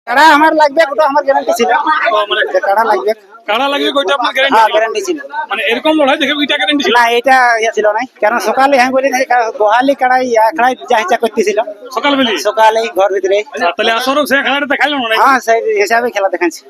কাড়া আমার লাগবে, ওটা আমার গ্যারান্টি ছিল। মানে যে কাড়া লাগবে, কাড়া লাগবে ওইটা আপনার গ্যারান্টি হ্যাঁ গ্যারান্টি ছিল। মানে এরকম লড়াই দেখে ওইটা গ্যারান্টি ছিল না এটা ইয়ে ছিল না, কারণ সকালে হ্যাঁ বলি না, গোহালি কাড়াই আখড়াই যা ইচ্ছা করতেছিল সকালবেলা। সকালে ঘর ভিতরে। তাহলে আসরও সে খেলাটা দেখাইলো না? হ্যাঁ সেই হিসাবে খেলা দেখাচ্ছি।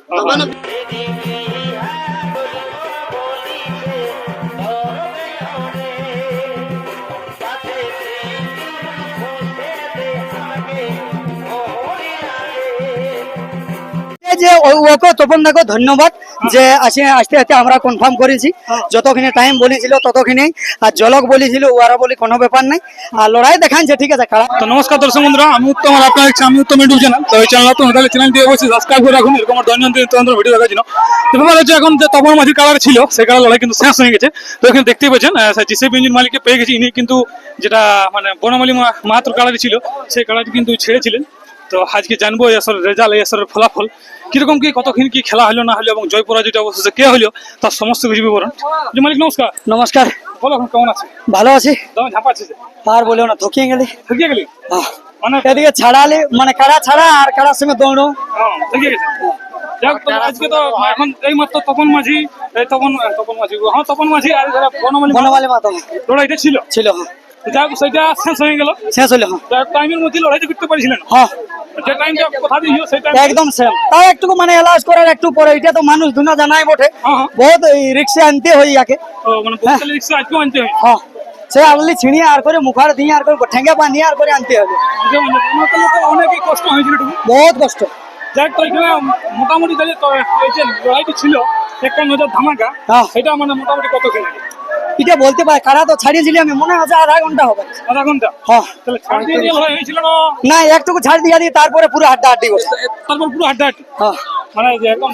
যে ওকে তপন দাকে ধন্যবাদ যে আসতে আসতে আমরা কনফার্ম করেছি। যতক্ষণে টাইম বলেছিল ততক্ষণে, আর জলক বলেছিল ওরা বলি কোনো ব্যাপার নাই, আর লড়াই দেখাচ্ছে ঠিক আছে। কারা তো নমস্কার দর্শক বন্ধুরা, আমি উত্তম আর আপনারা দেখছেন আমি উত্তম ইউটিউব চ্যানেল। তো এই চ্যানেল তো তাহলে চ্যানেলটি অবশ্যই সাবস্ক্রাইব করে রাখুন এরকম দৈনন্দিন তন্ত্র ভিডিও দেখার জন্য। তো ব্যাপার হচ্ছে এখন যে তপন মাঝির কালার ছিল সেই কালার লড়াই কিন্তু শেষ হয়ে গেছে। তো এখানে দেখতেই পাচ্ছেন জিসিবি ইঞ্জিন মালিককে পেয়ে গেছি। ইনি কিন্তু যেটা মানে বনমালী মাহাতোর কালারই ছিল সেই কালারটি কিন্তু ছেড়েছিলেন। তো আজকে জানবো এই আসরের রেজাল্ট, এই আসরের ফলাফল কিরকম কি, কতক্ষণ কি খেলা হলো না হলো এবং জয় পরাজয়টা অবশেষে কে হলো তার সমস্ত কিছু বিবরণ। জি মালিক নমস্কার। নমস্কার, বলো এখন কেমন আছে? ভালো আছি। তোমার ঝাঁপাচ্ছে যে আর বলেও না, থকিয়ে গেলি। ঠকিয়ে গেলি মানে? এদিকে ছাড়ালে মানে কাড়া ছাড়া আর কাড়ার সঙ্গে দৌড়ো। ঠকিয়ে গেছে। যাক, তো আজকে তো এখন এই মাত্র তপন মাঝি তপন মাঝি তপন মাঝি আর যারা বনমালী মাতো লড়াইটা ছিল ছিল। যাক সেটা শেষ হয়ে গেল। শেষ হলো। টাইমের মধ্যে লড়াইটা করতে পারছিলেন? হ্যাঁ যে টাইমটা কথা দিয়েছিল সেই টাইম একদম সেম। তাও একটু মানে এলাজ করার একটু পরে, এটা তো মানুষ দুনা জানাই বটে, বহুত রিক্সে আনতে হয় ইয়াকে। মানে বোতলে রিক্সা আজকেও আনতে হয়। হ্যাঁ সে আললি ছিনিয়ে আর করে মুখার দিয়ে আর করে ঠেঙ্গা বানিয়ে আর করে আনতে হবে। বোতলে তো অনেকই কষ্ট হয়েছিল একটু। বহুত কষ্ট। যাক, তো এখানে মোটামুটি তাহলে এই যে লড়াইটি ছিল একটা নজর ধামাকা, এটা মানে মোটামুটি কত খেলে? এটা বলতে পারে, কারা তো ছাড়িয়েছিলি আমি, মনে হচ্ছে আধা ঘন্টা হবে। আধা ঘন্টা? হ্যাঁ তাহলে ছাড় দিয়ে দিয়ে লড়াই হয়েছিল না? না একটুকু ছাড় দিয়ে দিই, তারপরে পুরো হাড্ডা হাড্ডি করছে। তারপর পুরো হাড্ডাহাড্ডি? হ্যাঁ মানে যে একদম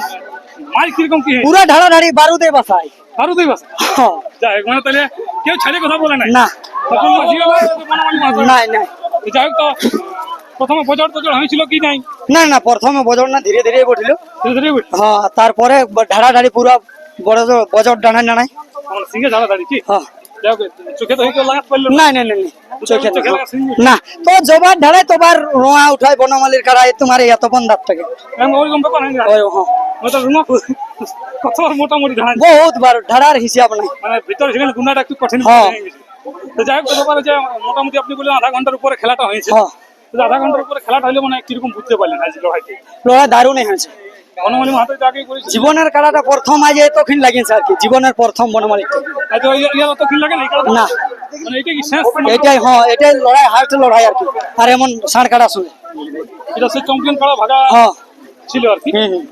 মাল কিরকম কি পুরো ঢাড়াঢাড়ি বারুদে বাসায়। আরো দুই বছর? হ্যাঁ যাই হোক, মানে তাহলে কেউ ছাড়ে কথা বলে নাই? না তখন মাঝিও বনমালী মাছ ধরে? নাই নাই। যাই হোক, তো প্রথমে বজর টজর হয়েছিল কি নাই? না না প্রথমে বজর না, ধীরে ধীরে বটিল। ধীরে ধীরে বুঝলি? হ্যাঁ তারপরে ঢাড়াঢাড়ি পুরো বড় বজর ডানায় ডানায়। আমার সিঙ্গে ঝাড়া দাঁড়ি কি? হ্যাঁ যাই হোক, চোখে তো কেউ লাগাতে পারলো না? না না না চোখে চোখে লাগা সিঙ্গে? না। তো জবার ঢাড়ায় তোবার রোয়া উঠায় বনমালীর কাড়ায় তোমার এত বন্ধার থেকে। ওইরকম ব্যাপার হয় না? ওটা কত মোটামুটি ঝাড়া? বহুত বার ঢাড়ার হিসাব নাই। মানে ভিতরে সেখানে গুণাটা একটু কঠিন হ্যাঁ। হয়ে গেছে। তো যাই হোক, ব্যাপার হচ্ছে মোটামুটি আপনি বললেন আধা ঘন্টার উপরে খেলাটা হয়েছে। হ্যাঁ আধা ঘন্টার উপরে খেলাটা হলে মানে কিরকম বুঝতে পারলেন আজ লড়াইতে? লড়াই দারুণই হয়েছে। বনমালী মাহাতো তো আগেই করেছি। জীবনের কাড়াটা প্রথম আজ এতক্ষণ লাগিয়েছে আর কি, জীবনের প্রথম বনমালী। আজ ইয়ার অত ফিল লাগে না? না মানে এটা কি শেষ? এটাই, হ্যাঁ এটাই লড়াই, হার্ট লড়াই আর কি। আর এমন ষাঁড় কাটা শুনে এটা সে চ্যাম্পিয়ন করা ভাগা হ্যাঁ ছিল আর কি।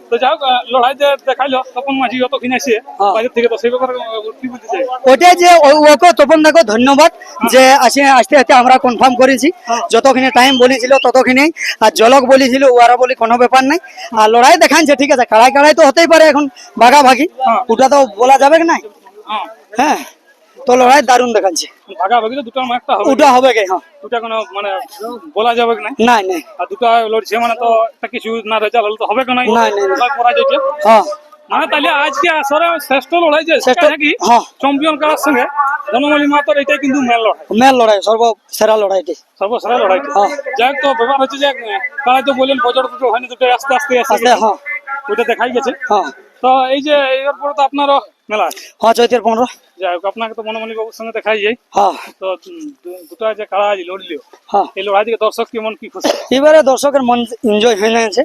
তো যাই হোক, লড়াই যে দেখাইলো তপন মাঝি অত কিনেছে বাইরের থেকে, তো সেই ব্যাপারে কি বলতে চাই? ওটাই যে ওকে তপন দাকে ধন্যবাদ যে আসতে আসতে আমরা কনফার্ম করেছি। যতক্ষণে টাইম বলেছিল ততক্ষণে, আর জলক বলেছিল ওরা বলি কোনো ব্যাপার নাই, আর লড়াই দেখাচ্ছে ঠিক আছে। কাড়াই কাড়াই তো হতেই পারে, এখন ভাগাভাগি ওটা তো বলা যাবে না। হ্যাঁ তো লড়াই দারুণ দেখাচ্ছে। ভাগাভাগি তো দুটার একটা হবে, ওটা হবে কে? হ্যাঁ দুটা কোনো মানে বলা যাবে না? নাই নাই আর দুটা লড়ছে মানে তো একটা কিছু না রেজাল্ট হলে তো হবে কেন? নাই, নাই। পড়া যাচ্ছে হ্যাঁ মানে। তাহলে আজকে আসরে শ্রেষ্ঠ লড়াই যে নাকি হ্যাঁ চ্যাম্পিয়ন করার সঙ্গে বনমালী মাহাতোর, এটাই কিন্তু মেল লড়াই, মেল লড়াই, সর্বসেরা লড়াইটি, সর্বসেরা লড়াই। যাই হোক, তো ব্যাপার হচ্ছে যে তারা তো বললেন বজর দুটো হয়নি, দুটো আস্তে আস্তে আস্তে হ্যাঁ ওইটা দেখাই গেছে। হ্যাঁ তো এই যে এরপরে তো আপনারও মেলা আছে। হ্যাঁ চৈতের 15। যাই হোক, আপনাকে তো বনমালী বাবুর সঙ্গে দেখাই যাই। হ্যাঁ তো দুটো যে কাড়া আজ লড়লিও, হ্যাঁ এই লড়াই থেকে দর্শক কেমন কি খুশি? এবারে দর্শকের মন এনজয় হয়ে গেছে।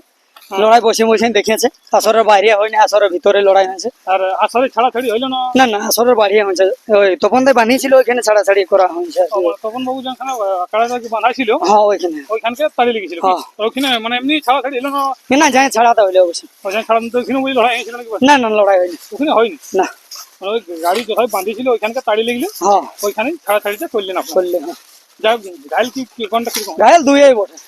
লড়াই বসে বসে দেখেছে, আসরের বাইরে হয়নি, আসরের ভিতরে লড়াই হয়েছে। আর আসরে ছাড়াছাড়ি হইলো না? না না আসরের বাইরে হয়েছে, ওই তপন দাই বানিয়েছিল ওইখানে ছাড়াছাড়ি করা হয়েছে। তপন বাবু যেখানে কাড়াটা কি বাঁধা ছিল হ্যাঁ ওইখানে, ওইখানকে তাড়ি লেগেছিল। ওইখানে মানে এমনি ছাড়াছাড়ি হইলো না? না যাই ছাড়াতে হইলে অবশ্যই। ওইখানে ছাড়ানো তো ওইখানে বুঝি লড়াই হয়েছিল নাকি? না না লড়াই হয়নি, ওখানে হয়নি না। ওই গাড়ি কোথায় বাঁধিছিল ওইখানকে তাড়ি লেগেছিল, হ্যাঁ ওইখানে ছাড়াছাড়িটা করলেন আপনার। করলে। যাই হোক, ঘাইল কি কোনটা কিরকম? ঘায়াল দুইই বটে,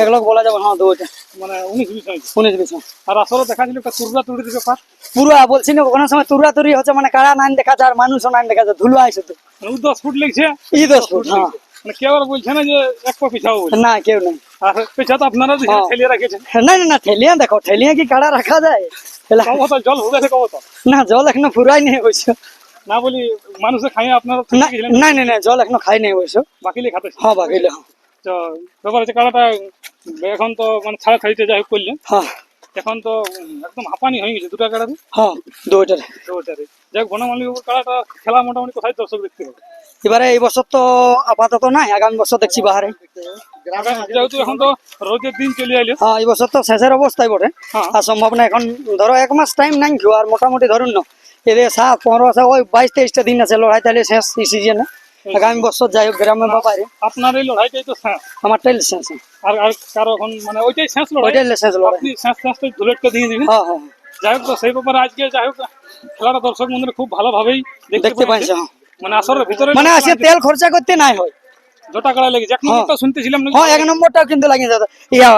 এক লোক বলা যাবে। হ্যাঁ দুইটা, মানে 19-20 হয়েছে। 19-20। আর আসলে দেখা ছিল একটা তুরবা তুরির ব্যাপার। পুরো বলছি না, কোনো সময় তুরা তুরি হচ্ছে, মানে কারা নাইন দেখা যায় আর মানুষও নাইন দেখা যায়, ধুলো আইসে তো। মানে 10 ফুট লেগছে, 10 ফুট। হ্যাঁ মানে কেউ আর বলছে না যে এক পা পিছাও বলে। না কেউ নেই। আর পিছা তো আপনারা ঠেলিয়ে রাখেছেন। না না না ঠেলিয়া দেখো, ঠেলিয়া কি কাড়া রাখা যায়? কবত জল হবে কবত না জল এখনো ফুরাই নেই অবশ্য। না বলি মানুষে খাইয়ে আপনারা না না না জল এখনো খাই নেই অবশ্য, বাকিলে খাতে। হ্যাঁ বাকিলে। তো ব্যাপার হচ্ছে কাড়াটা এখন তো মানে ছাড়াছাড়িতে যাই হোক করলেন, হ্যাঁ এখন তো একদম হাঁপানি হয়ে গেছে দুটা কাড়াতে। হ্যাঁ দুইটারে। যাই হোক বনমালীবাবুর কাড়াটা খেলা মোটামুটি কোথায় দর্শক দেখতে হবে? এবারে এই বছর তো আপাতত নাই, আগামী বছর দেখছি বাহারে। যেহেতু এখন তো রোদের দিন চলে আইলো। হ্যাঁ এই বছর তো শেষের অবস্থায় বটে, হ্যাঁ। আর সম্ভব না এখন, ধরো 1 মাস টাইম নাই কেউ, আর মোটামুটি ধরুন না এদের 7-15 আছে, ওই 22-23টা দিন আছে লড়াই, তাহলে শেষ এই সিজনে। আগামী বছর যাই হোক গ্রামে বা বাইরে আপনার এই লড়াইটাই তো শেষ, আমার টাইল শেষ। আর আর কারো এখন মানে ওইটাই শেষ লড়াই, ওইটাই শেষ লড়াই। আপনি শেষটা ধুলেটটা দিয়ে দিবেন। হ্যাঁ হ্যাঁ যাই হোক তো সেই ব্যাপারে আজকে যাই হোক খেলাটা দর্শক বন্ধুরা খুব ভালোভাবেই দেখতে দেখতে পাইছে। পাচ্ছে। মানে আসলে ভিতরে মানে আসে তেল খরচা করতে নাই হয়। জোটা কাড়া লেগেছে, এক নম্বরটা শুনতেছিলাম নাকি? হ্যাঁ 1 নম্বরটাও কিন্তু লাগিয়ে যেত, ইয়া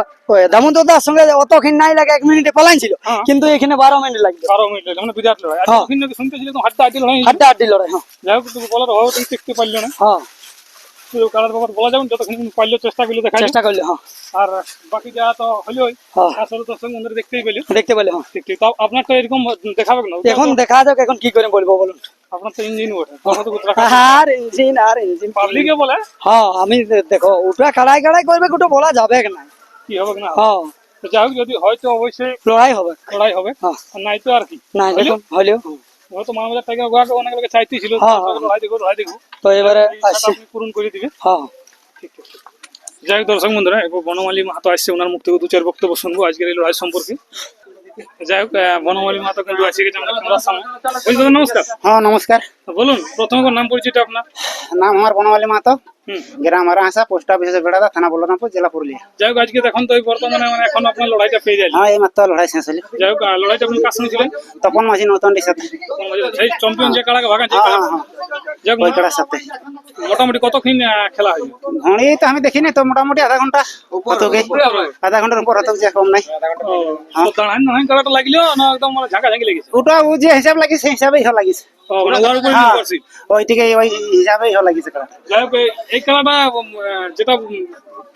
দামোদরদার সঙ্গে অতক্ষণ নাই লাগে, 1 মিনিটে পালাইছিল, হ্যাঁ। কিন্তু এখানে 12 মিনিট লাগবে। 12 মিনিট লাগে, মানে বিরাট লড়াই। আর হ্যাঁ। ওখানে নাকি শুনতেছিলাম তো হাড্ডা হাড্ডি লড়াই হয়েছে। হাড্ডা হাড্ডি লড়াই। হ্যাঁ যাই হোক তুমি বলার অভাব তুমি দেখতে পারলো না, হ্যাঁ তো কাড়ার ব্যাপার বলা যাবে না, যতক্ষণ পারলে চেষ্টা করলে দেখা চেষ্টা করলে। হ্যাঁ আর বাকি যা তো হলোই, হ্যাঁ আসলে দর্শক বন্ধুরা দেখতেই পেলে। দেখতে পেলে। হ্যাঁ ঠিক ঠিক, তাও আপনার তো এরকম দেখাবে না, এখন দেখা যাক এখন কি করে বলবো বলুন। আপনার তো ইঞ্জিন ওঠে আর ইঞ্জিন পাবলিকে বলে হ্যাঁ আমি দেখো ওটা কাড়াই কাড়াই করবে, ওটা বলা যাবে না। কি হবে না। হ্যাঁ তো যাই হোক যদি হয়তো অবশ্যই লড়াই হবে। লড়াই হবে, হ্যাঁ আর নাই তো আর কি। না দেখুন হলেও হয়তো মানবাজার টাকা ওয়াকে অনেক লোকে চাইতেছিল হ্যাঁ, হ্যাঁ। লড়াই দেখো তো এবারে এই ইচ্ছাটা আসছে। আপনি পূরণ করে দিবে। হ্যাঁ ঠিক ঠিক ঠিক। যাই হোক দর্শক বন্ধুরা, এরপর বনমালী মাহাতো আসছে, ওনার মুখ থেকে 2-4 বক্তব্য শুনবো আজকের এই লড়াই সম্পর্কে। যাই হোক বনমালী মাহাতো কিন্তু আসে গেছে আমাদের ক্যামেরার সামনে। ওই দাদা নমস্কার। হ্যাঁ নমস্কার, বলুন প্রথমে কোন নাম পরিচিত আপনার? নাম আমার বনমালী মাহাতো, হুম। গ্রাম হারাহাসা, পোস্ট অফিস বেড়াদা, থানা বলরামপুর, জেলা পুরুলিয়া। যাই হোক আজকে দেখুন তো এই বর্তমানে মানে এখন আপনার লড়াইটা পেয়ে যায়। হ্যাঁ এই মাত্র লড়াই শেষ হলি। যাই হোক লড়াইটা আপনি কার সঙ্গে ছিলেন? তপন মাঝি নতুনটির সাথে। সেই চ্যাম্পিয়ন যে কাড়াকে ভাগান যে হ্যাঁ কাড়া। হ্যাঁ হ্যাঁ যাই হোক ওই কড়ার সাথে মোটামুটি কতক্ষণ খেলা হয়? ঘড়ি তো আমি দেখিনি, তো মোটামুটি আধা ঘন্টা হতো গে, আধা ঘন্টার উপর হতো, যে কম নাই। তো দাঁড়ান দাঁড়ান কাড়াটা লাগলেও না একদম মানে ঝাঁকা ঝাঁকি লেগেছে? ওটা ও যে হিসাব লাগিস সেই হিসাবেই লাগিস, মানে ওর উপরে হ্যাঁ নির্ভরশীল। ওইটিকে ওই হিসাবেই লাগিছে কড়া। যাই হোক এই খেলাটা যেটা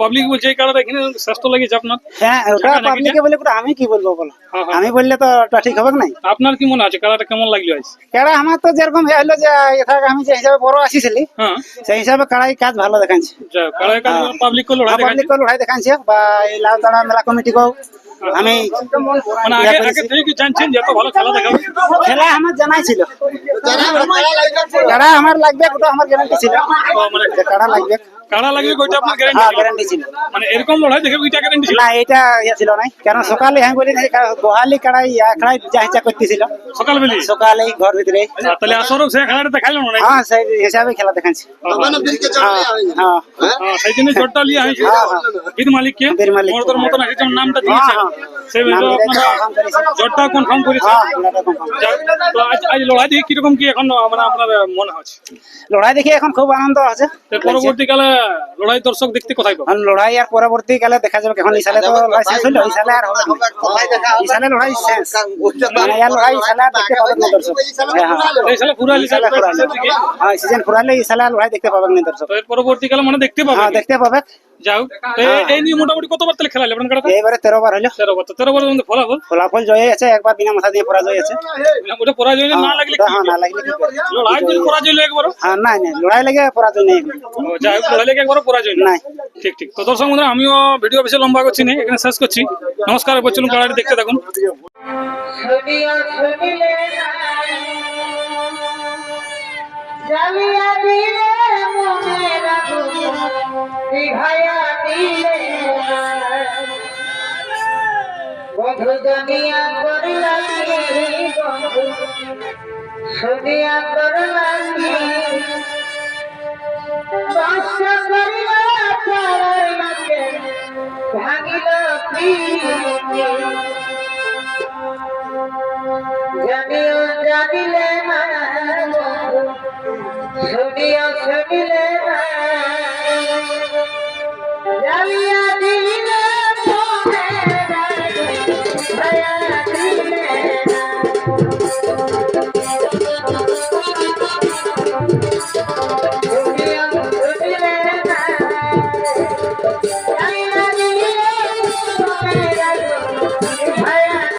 পাবলিক বলছে এই খেলাটা এখানে শ্রেষ্ঠ লেগেছে আপনার। হ্যাঁ ওটা পাবলিকে বলে ওটা আমি কি বলবো বলো, হ্যাঁ, হ্যাঁ। আমি বললে তো ওটা ঠিক হবে নাই। আপনার কি মনে আছে খেলাটা কেমন লাগলো আজ? কেডা আমার তো যেরকম হলো যে এথাকে আমি যে হিসাবে বড় আসিছিলি, হ্যাঁ সেই হিসাবে কাড়াই কাজ ভালো দেখাচ্ছে। যাই হোক কাড়ায় কাজ পাবলিক করে লড়াই পাবলিক দেখাচ্ছে। লড়াই দেখাচ্ছে, বা এই লাউতাড়া মেলা কমিটি কেও আমি মানে আগে আগে থেকে কি জানছেন যে এত ভালো খেলা দেখাবে? খেলা আমার জানাই ছিল, কাড়া আমার লাগবে, ওটা আমার গ্যারান্টি ছিল মানে যে কাড়া লাগবে। কাড়া লাগবে ওইটা আপনার হ্যাঁ গ্যারান্টি? গ্যারান্টি ছিল। মানে এরকম লড়াই দেখে ওইটা গ্যারান্টি ছিল? না এটা ইয়ে ছিল নাই, কারণ সকালে আমি বলি নাই, গোহালি কাড়াই কাড়াই যা ইচ্ছা করতেছিল সকালবেলি? সকালে ঘর ভিতরে। তাহলে আসরও সে খেলাটা দেখাইলো না? হ্যাঁ সেই হিসাবে খেলা দেখাচ্ছে। হ্যাঁ হ্যাঁ, সেই জন্য জোরটা লিয়ে হয়েছে হ্যাঁ, হ্যাঁ। বীর মালিককে। বীর মালিককে। মর্দর মতন আছে যেমন নামটা হ্যাঁ দিয়েছেন হ্যাঁ সেই নাম বিষয়ে ধরে আপনারা confirm করেছে। জোরটা কনফার্ম করেছে। হ্যাঁ খেলাটা confirm। যাক, তো আজ লড়াই দিয়ে কিরকম কি এখন মানে আপনার মনে হচ্ছে? লড়াই দেখে এখন খুব আনন্দ আছে। তো পরবর্তীকালে লড়াই দর্শক দেখতে কোথায় পাবে? এখন লড়াই আর পরবর্তীকালে দেখা যাবে, এখন এই সালে তো লড়াই শেষ হলো, এই সালে আর হবে না। এই সালে লড়াই শেষ, মানে এই লড়াই এই সালে আর দেখতে পাবেন না দর্শক। হ্যাঁ হ্যাঁ এই সালে পুরা এই সালে ফুরালে, হ্যাঁ সিজন ফুরালে এই সালে আর লড়াই দেখতে পাবেন না দর্শক। তো এর পরবর্তীকালে মানে দেখতে পাবে? হ্যাঁ দেখতে পাবে। যাও তো এই নিয়ে মোটামুটি কতবার তাহলে খেলা আপনার কাটাতে? এইবারে 13 বার হলো। 13 বার। তো 13 বারের মধ্যে ফলাফল ফলাফল জয় আছে, একবার বিনা মাথা দিয়ে পরাজয় আছে। ওটা পরাজয় না লাগলে ওটা কি? হ্যাঁ না লাগলে কি করে? লড়াই যদি পরাজয় হলো একবার? হ্যাঁ না না লড়াই লাগে পরাজয় নেই। যাই হোক লড়াই লেগে একবার পরাজয় না। নাই। ঠিক ঠিক। তো দর্শক বন্ধুরা আমিও ভিডিও বেশি লম্বা করছি না, এখানে শেষ করছি। নমস্কার, এবার চলুন লড়াইটা দেখতে থাকুন। জালিয়া দিলে মনের আগুন নিভাইয়া দিলে বন্ধু দুনিয়া করলামি বন্ধু শুনিয়া করলামি কষ্ট করিয়া পারার লাগে ভাঙিল প্রীতি জানিও জানিলে না বন্ধু শুনিয়া শুনিলে না জালিয়া দিলে মনের আগুন নিভাইয়া দিলে